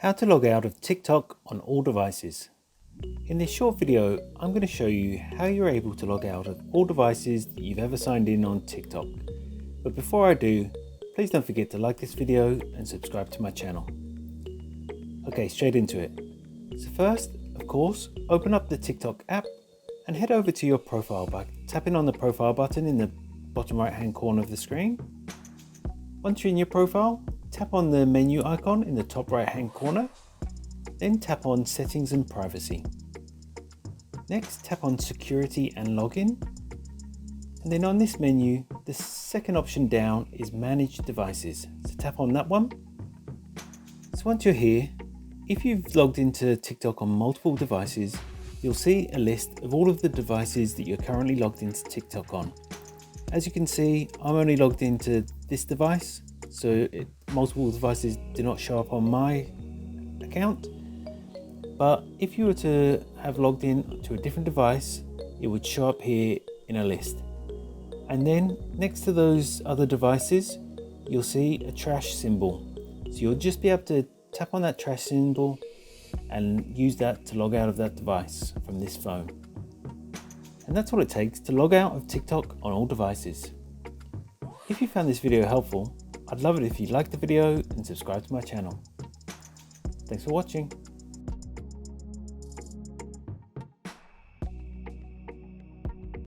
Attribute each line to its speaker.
Speaker 1: How to log out of TikTok on all devices. In this short video, I'm going to show you how you're able to log out of all devices that you've ever signed in on TikTok. But before I do, please don't forget to like this video and subscribe to my channel. Okay, straight into it. So first, of course, open up the TikTok app and head over to your profile by tapping on the profile button in the bottom right hand corner of the screen. Once you're in your profile, tap on the menu icon in the top right hand corner, then tap on Settings and Privacy. Next, tap on Security and Login, and then on this menu, the second option down is Manage Devices, so tap on that one. So once you're here, if you've logged into TikTok on multiple devices, you'll see a list of all of the devices that you're currently logged into TikTok on. As you can see, I'm only logged into this device, so multiple devices do not show up on my account. But if you were to have logged in to a different device, it would show up here in a list. And then next to those other devices, you'll see a trash symbol. So you'll just be able to tap on that trash symbol and use that to log out of that device from this phone. And that's what it takes to log out of TikTok on all devices. If you found this video helpful, I'd love it if you liked the video and subscribe to my channel. Thanks for watching.